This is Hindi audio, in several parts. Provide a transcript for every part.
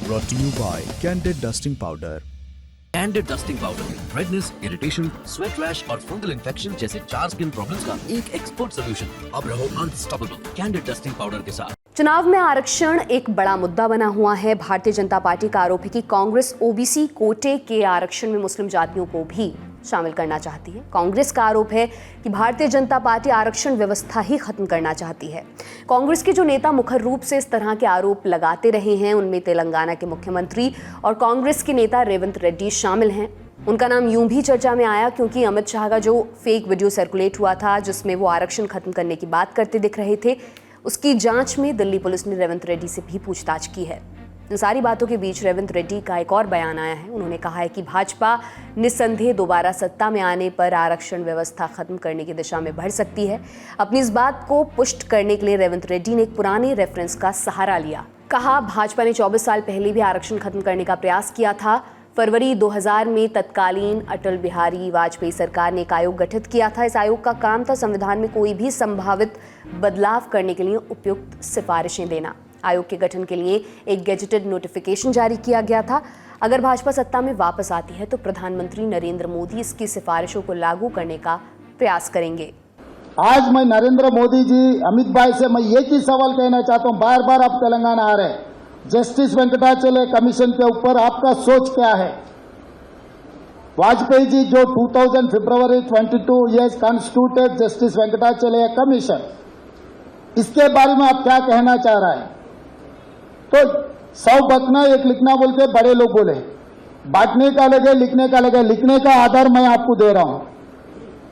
brought to you by Candid Dusting Powder. Candid dusting powder redness, irritation, sweat rash और फंगल इन्फेक्शन जैसे 4 स्किन प्रॉब्लम्स का एक एक्सपर्ट सोल्यूशन। अब रहो अनस्टॉपेबल कैंडिड डस्टिंग पाउडर के साथ। चुनाव में आरक्षण एक बड़ा मुद्दा बना हुआ है। भारतीय जनता पार्टी का आरोप है कि कांग्रेस ओबीसी कोटे के आरक्षण में मुस्लिम जातियों को भी शामिल करना चाहती है। कांग्रेस का आरोप है कि भारतीय जनता पार्टी आरक्षण व्यवस्था ही खत्म करना चाहती है। कांग्रेस के जो नेता मुखर रूप से इस तरह के आरोप लगाते रहे हैं, उनमें तेलंगाना के मुख्यमंत्री और कांग्रेस के नेता रेवंत रेड्डी शामिल हैं। उनका नाम यूं भी चर्चा में आया क्योंकि अमित शाह का जो फेक वीडियो सर्कुलेट हुआ था, जिसमें वो आरक्षण खत्म करने की बात करते दिख रहे थे, उसकी जांच में दिल्ली पुलिस ने रेवंत रेड्डी से भी पूछताछ की है। इन सारी बातों के बीच रेवंत रेड्डी का एक और बयान आया है। उन्होंने कहा है कि भाजपा निस्संदेह दोबारा सत्ता में आने पर आरक्षण व्यवस्था खत्म करने की दिशा में बढ़ सकती है। अपनी इस बात को पुष्ट करने के लिए रेवंत रेड्डी ने एक पुराने रेफरेंस का सहारा लिया। कहा, भाजपा ने 24 साल पहले भी आरक्षण खत्म करने का प्रयास किया था। फरवरी 2000 में तत्कालीन अटल बिहारी वाजपेयी सरकार ने एक आयोग गठित किया था। इस आयोग का काम था संविधान में कोई भी संभावित बदलाव करने के लिए उपयुक्त सिफारिशें देना। आयोग के गठन के लिए एक गेजेटेड नोटिफिकेशन जारी किया गया था। अगर भाजपा सत्ता में वापस आती है तो प्रधानमंत्री नरेंद्र मोदी इसकी सिफारिशों को लागू करने का प्रयास करेंगे। आज मैं नरेंद्र मोदी जी, अमित भाई से मैं एक ही सवाल कहना चाहता हूं। बार बार आप तेलंगाना आ रहे हैं, जस्टिस वेंकटाचल कमीशन के ऊपर आपका सोच क्या है? वाजपेयी जी जो 2000 फरवरी 22 years constituted justice Venkatachal commission, इसके बारे में आप क्या कहना चाह रहे हैं? तो 100 बकना एक लिखना बोल के बड़े लोग बोले, बांटने का अलग है, लिखने का अलग है। लिखने का आधार मैं आपको दे रहा हूं।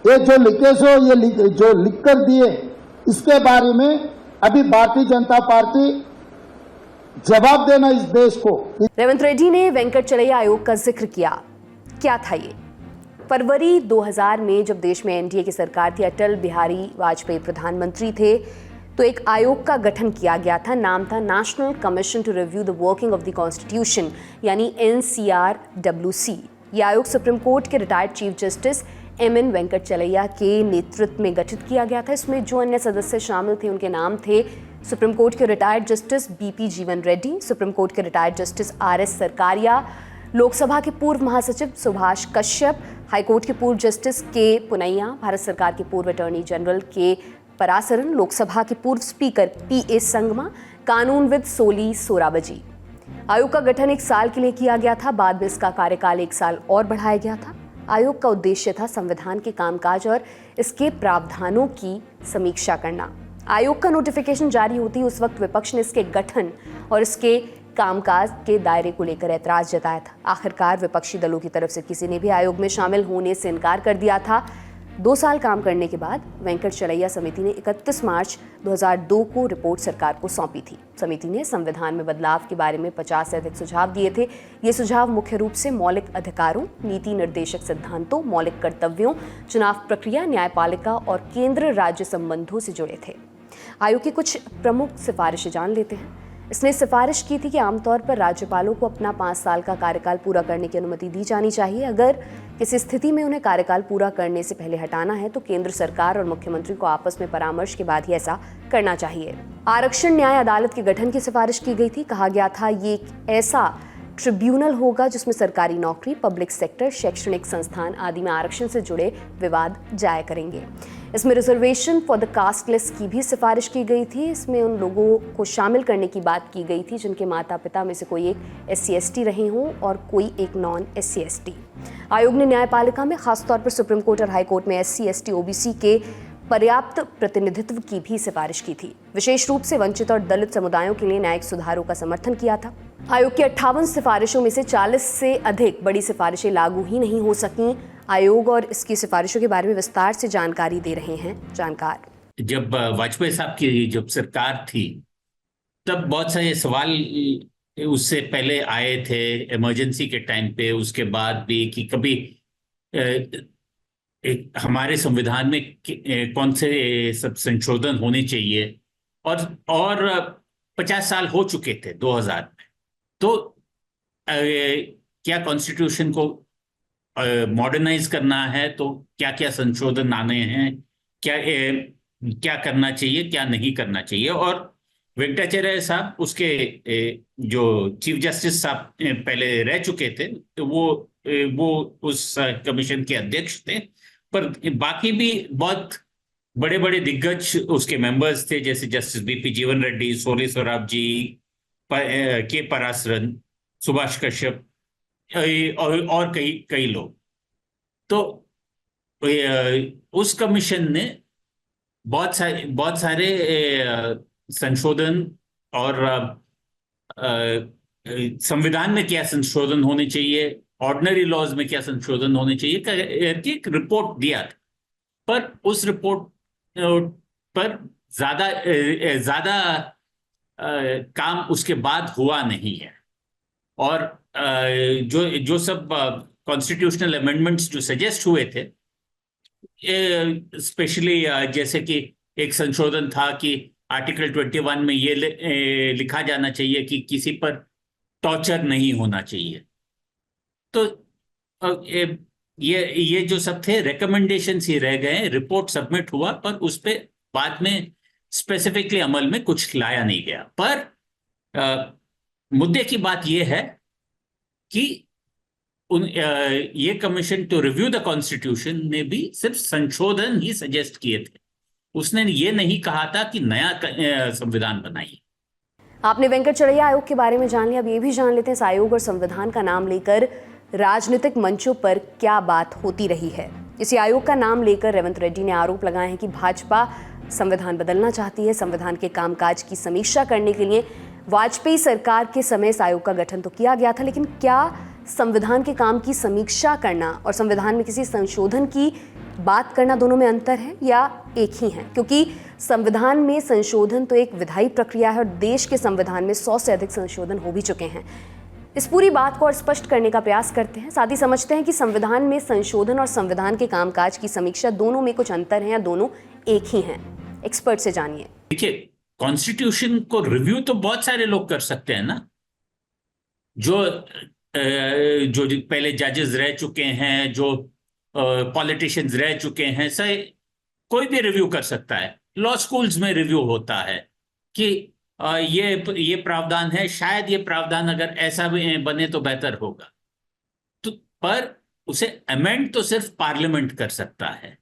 ये जो लिखे सो ये जो लिख कर दिए, इसके बारे में अभी भारतीय जनता पार्टी जवाब देना इस देश को। रेवंत रेड्डी ने वेंकटचलैया आयोग का जिक्र किया। क्या था ये? फरवरी 2000 में जब देश में एनडीए की सरकार थी, अटल बिहारी वाजपेयी प्रधानमंत्री थे, तो एक आयोग का गठन किया गया था। नाम था national commission to review the working of the constitution, यानी NCRWC। ये आयोग सुप्रीम कोर्ट के retired chief justice MN Venkatachaliah के नेतृत्व में गठित किया गया था। इसमें जो अन्य सदस्य शामिल थे उनके नाम थे सुप्रीम कोर्ट के रिटायर्ड जस्टिस BP जीवन रेड्डी, सुप्रीम कोर्ट के retired justice RS Sarkaria, Lok Sabha के पूर्व महासचिव सुभाष कश्यप, हाईकोर्ट के पूर्व जस्टिस K पुनैया, भारत सरकार के पूर्व attorney general K Parasaran, Lok Sabha के पूर्व स्पीकर PA संगमा, कानूनविद सोली सोराबजी। आयोग का गठन 1 साल के लिए किया गया था। बाद में इसका कार्यकाल 1 साल और बढ़ाया गया था। आयोग का उद्देश्य था संविधान के कामकाज और इसके प्रावधानों की समीक्षा करना। आयोग का नोटिफिकेशन जारी होती उस वक्त विपक्ष ने इसके गठन और इसके कामकाज के दायरे को लेकर ऐतराज जताया था। आखिरकार विपक्षी दलों की तरफ से किसी ने भी आयोग में शामिल होने से इनकार कर दिया था। 2 साल काम करने के बाद वेंकटचलैया समिति ने 31 मार्च 2002 को रिपोर्ट सरकार को सौंपी थी। समिति ने संविधान में बदलाव के बारे में 50 से अधिक सुझाव दिए थे। ये सुझाव मुख्य रूप से मौलिक अधिकारों, नीति निर्देशक सिद्धांतों, मौलिक कर्तव्यों, चुनाव प्रक्रिया, न्यायपालिका और केंद्र राज्य संबंधों से जुड़े थे। आयोग की कुछ प्रमुख सिफारिशें जान लेते हैं। इसने सिफारिश की थी कि आमतौर पर राज्यपालों को अपना 5 साल का कार्यकाल पूरा करने की अनुमति दी जानी चाहिए। अगर किसी स्थिति में उन्हें कार्यकाल पूरा करने से पहले हटाना है तो केंद्र सरकार और मुख्यमंत्री को आपस में परामर्श के बाद ही ऐसा करना चाहिए। आरक्षण न्याय अदालत के गठन की सिफारिश की गई थी। कहा गया था ये एक ऐसा ट्रिब्यूनल होगा जिसमें सरकारी नौकरी, पब्लिक सेक्टर, शैक्षणिक संस्थान आदि में आरक्षण से जुड़े विवाद जाया करेंगे। इसमें रिजर्वेशन फॉर द कास्टलेस की भी सिफारिश की गई थी। इसमें उन लोगों को शामिल करने की बात की गई थी जिनके माता पिता में से कोई एक SC/ST रहे हों और कोई एक नॉन SC/ST। आयोग ने न्यायपालिका में खासतौर पर सुप्रीम कोर्ट और हाई कोर्ट में SC/ST OBC के पर्याप्त प्रतिनिधित्व की भी सिफारिश की थी। विशेष रूप से वंचित और दलित समुदायों के लिए न्यायिक सुधारों का समर्थन किया था। आयोग की 58 सिफारिशों में से 40 से अधिक बड़ी सिफारिशें लागू ही नहीं हो सकीं। आयोग और इसकी सिफारिशों के बारे में विस्तार से जानकारी दे रहे हैं जानकार। जब वाजपेयी साहब की जब सरकार थी तब बहुत सारे सवाल उससे पहले आए थे, इमरजेंसी के टाइम पे, उसके बाद भी, कि कभी हमारे संविधान में कौन से सब संशोधन होने चाहिए। और 50 साल हो चुके थे 2000 में, तो क्या कॉन्स्टिट्यूशन को मॉडर्नाइज करना है तो क्या क्या संशोधन आने हैं, क्या करना चाहिए, क्या नहीं करना चाहिए। और वेंकटाचार्य साहब उसके जो चीफ जस्टिस साहब पहले रह चुके थे, तो वो उस कमीशन के अध्यक्ष थे। पर बाकी भी बहुत बड़े बड़े दिग्गज उसके मेंबर्स थे, जैसे जस्टिस बीपी जीवन रेड्डी, सोली सोराब जी, के परासरन, सुभाष कश्यप और कई लोग। तो उस कमीशन ने बहुत सारे संशोधन और संविधान में क्या संशोधन होने चाहिए, ऑर्डिनरी लॉज में क्या संशोधन होने चाहिए करके एक रिपोर्ट दिया था। पर उस रिपोर्ट पर ज्यादा काम उसके बाद हुआ नहीं है। और जो सब कॉन्स्टिट्यूशनल अमेंडमेंट्स जो सजेस्ट हुए थे, स्पेशली जैसे कि एक संशोधन था कि आर्टिकल 21 में ये लिखा जाना चाहिए कि किसी पर टॉर्चर नहीं होना चाहिए। तो ये जो सब थे रिकमेंडेशंस ही रह गए, रिपोर्ट सबमिट हुआ पर उस पे बाद में स्पेसिफिकली अमल में कुछ लाया नहीं गया। पर मुद्दे की बात ये है कि ये commission to review the constitution ने भी सिर्फ संशोधन ही सजेस्ट किए थे, उसने ये नहीं कहा था कि नया संविधान बनाइए। आपने वेंकटचलैया आयोग के बारे में जान लिया, अब ये भी जान लेते हैं इस आयोग और संविधान का नाम लेकर राजनीतिक मंचों पर क्या बात होती रही है। इसी आयोग का नाम लेकर रेवंत रेड्डी ने आरोप लगाए हैं कि भाजपा संविधान बदलना चाहती है। संविधान के कामकाज की समीक्षा करने के लिए वाजपेयी सरकार के समय इस आयोग का गठन तो किया गया था, लेकिन क्या संविधान के काम की समीक्षा करना और संविधान में किसी संशोधन की बात करना दोनों में अंतर है या एक ही है? क्योंकि संविधान में संशोधन तो एक विधायी प्रक्रिया है और देश के संविधान में 100 से अधिक संशोधन हो भी चुके हैं। इस पूरी बात को और स्पष्ट करने का प्रयास करते हैं, साथ ही समझते हैं कि संविधान में संशोधन और संविधान के कामकाज की समीक्षा दोनों में कुछ अंतर है या दोनों एक ही हैं। एक्सपर्ट से जानिए। देखिए, कॉन्स्टिट्यूशन को रिव्यू तो बहुत सारे लोग कर सकते हैं ना, जो पहले जजेस रह चुके हैं, जो पॉलिटिशियंस रह चुके हैं, सही कोई भी रिव्यू कर सकता है। लॉ स्कूल्स में रिव्यू होता है कि ये प्रावधान है, शायद ये प्रावधान अगर ऐसा भी बने तो बेहतर होगा। तो पर उसे अमेंड तो सिर्फ पार्लियामेंट कर सकता है,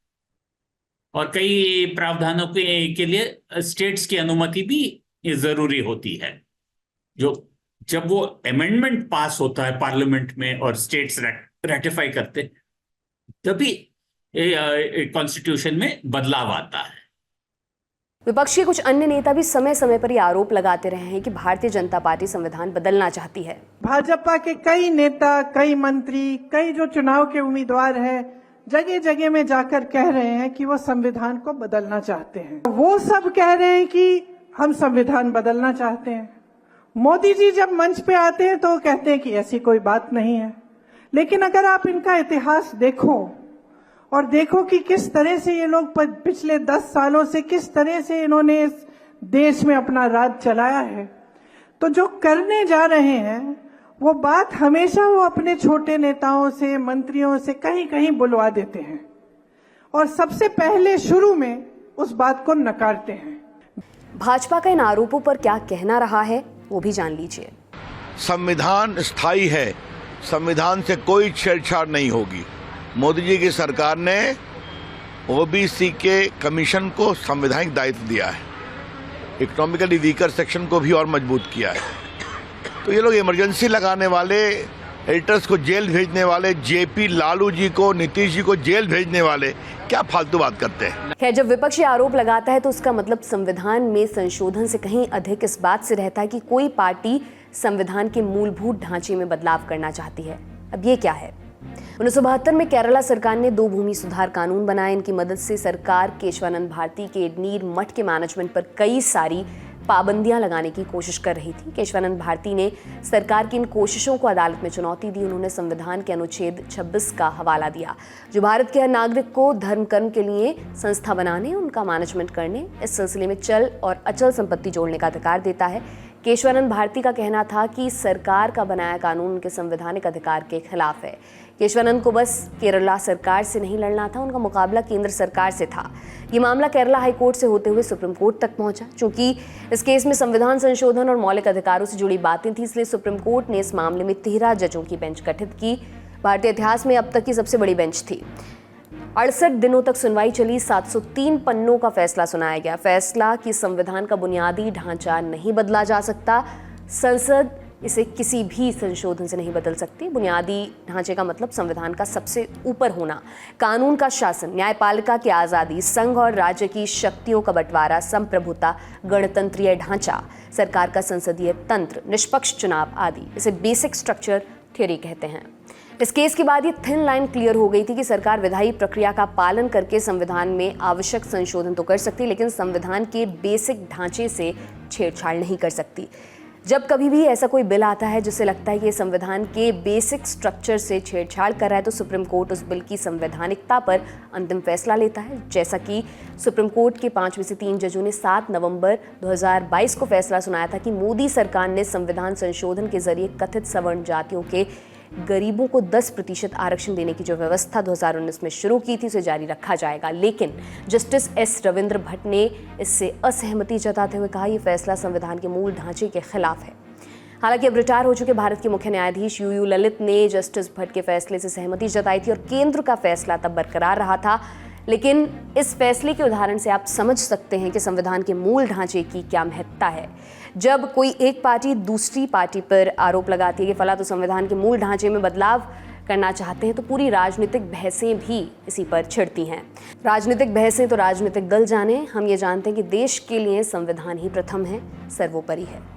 और कई प्रावधानों के लिए स्टेट्स की अनुमति भी जरूरी होती है। जब वो अमेंडमेंट पास होता है पार्लियामेंट में और स्टेट्स रेटिफाई करते, तभी कॉन्स्टिट्यूशन में बदलाव आता है। विपक्ष के कुछ अन्य नेता भी समय समय पर ये आरोप लगाते रहे हैं कि भारतीय जनता पार्टी संविधान बदलना चाहती है। भाजपा के कई नेता, कई मंत्री, कई जो चुनाव के उम्मीदवार हैं, जगह जगह में जाकर कह रहे हैं कि वो संविधान को बदलना चाहते हैं। वो सब कह रहे हैं कि हम संविधान बदलना चाहते हैं। मोदी जी जब मंच पे आते हैं तो कहते हैं कि ऐसी कोई बात नहीं है। लेकिन अगर आप इनका इतिहास देखो और देखो कि किस तरह से ये लोग पिछले 10 सालों से किस तरह से इन्होंने इस देश में अपना राज चलाया है, तो जो करने जा रहे हैं वो बात हमेशा वो अपने छोटे नेताओं से, मंत्रियों से कहीं कहीं बुलवा देते हैं और सबसे पहले शुरू में उस बात को नकारते हैं। भाजपा का इन आरोपों पर क्या कहना रहा है वो भी जान लीजिए। संविधान स्थायी है, संविधान से कोई छेड़छाड़ नहीं होगी। मोदी जी की सरकार ने ओबीसी के कमीशन को संवैधानिक दायित्व दिया है, इकोनॉमिकली वीकर सेक्शन को भी और मजबूत किया है। तो ये लोग इमरजेंसी लगाने वाले, एडिटर्स को जेल भेजने वाले, जेपी लालू जी को, नीतीश जी को जेल भेजने वाले क्या फालतू बात करते हैं। खैर, जब विपक्ष आरोप लगाता है तो उसका मतलब संविधान में संशोधन से कहीं अधिक इस बात से रहता है कि कोई पार्टी संविधान के मूलभूत ढांचे में बदलाव करना चाहती है। अब ये क्या है? 1972 में केरला सरकार ने 2 भूमि सुधार कानून बनाए। इनकी मदद से सरकार केशवानंद भारती के एडनीर मठ के मैनेजमेंट पर कई सारी पाबंदियां लगाने की कोशिश कर रही थी। केशवानंद भारती ने सरकार की इन कोशिशों को अदालत में चुनौती दी। उन्होंने संविधान के अनुच्छेद 26 का हवाला दिया, जो भारत के हर नागरिक को धर्म कर्म के लिए संस्था बनाने, उनका मैनेजमेंट करने, इस सिलसिले में चल और अचल संपत्ति जोड़ने का अधिकार देता है। केशवानंद भारती का कहना था कि सरकार का बनाया कानून उनके संवैधानिक अधिकार के खिलाफ है। केशवानंद को बस केरला सरकार से नहीं लड़ना था, उनका मुकाबला केंद्र सरकार से था। ये मामला केरला हाई कोर्ट से होते हुए सुप्रीम कोर्ट तक पहुंचा। चूंकि इस केस में संविधान संशोधन और मौलिक अधिकारों से जुड़ी बातें थी, इसलिए सुप्रीम कोर्ट ने इस मामले में 13 जजों की बेंच गठित की। भारतीय इतिहास में अब तक की सबसे बड़ी बेंच थी। 68 दिनों तक सुनवाई चली, 703 पन्नों का फैसला सुनाया गया। फैसला कि संविधान का बुनियादी ढांचा नहीं बदला जा सकता, संसद इसे किसी भी संशोधन से नहीं बदल सकती। बुनियादी ढांचे का मतलब संविधान का सबसे ऊपर होना, कानून का शासन, न्यायपालिका की आज़ादी, संघ और राज्य की शक्तियों का बंटवारा, संप्रभुता, गणतंत्रीय ढांचा, सरकार का संसदीय तंत्र, निष्पक्ष चुनाव आदि। इसे बेसिक स्ट्रक्चर थ्योरी कहते हैं। इस केस के बाद ये थिन लाइन क्लियर हो गई थी कि सरकार विधायी प्रक्रिया का पालन करके संविधान में आवश्यक संशोधन तो कर सकती, लेकिन संविधान के बेसिक ढांचे से छेड़छाड़ नहीं कर सकती। जब कभी भी ऐसा कोई बिल आता है जिससे लगता है कि संविधान के बेसिक स्ट्रक्चर से छेड़छाड़ कर रहा है, तो सुप्रीम कोर्ट उस बिल की संवैधानिकता पर अंतिम फैसला लेता है। जैसा कि सुप्रीम कोर्ट के 5 में से 3 जजों ने 7 नवंबर 2022 को फैसला सुनाया था कि मोदी सरकार ने संविधान संशोधन के जरिए कथित सवर्ण जातियों के गरीबों को 10% आरक्षण देने की जो व्यवस्था 2019 में शुरू की थी, उसे जारी रखा जाएगा। लेकिन जस्टिस एस रविंद्र भट्ट ने इससे असहमति जताते हुए कहा, यह फैसला संविधान के मूल ढांचे के खिलाफ है। हालांकि अब रिटायर हो चुके भारत के मुख्य न्यायाधीश यूयू ललित ने जस्टिस भट्ट के फैसले से सहमति जताई थी और केंद्र का फैसला तब बरकरार रहा था। लेकिन इस फैसले के उदाहरण से आप समझ सकते हैं कि संविधान के मूल ढांचे की क्या महत्ता है। जब कोई एक पार्टी दूसरी पार्टी पर आरोप लगाती है कि फला तो संविधान के मूल ढांचे में बदलाव करना चाहते हैं, तो पूरी राजनीतिक बहसें भी इसी पर छिड़ती हैं। राजनीतिक बहसें तो राजनीतिक दल जाने, हम ये जानते हैं कि देश के लिए संविधान ही प्रथम है, सर्वोपरि है।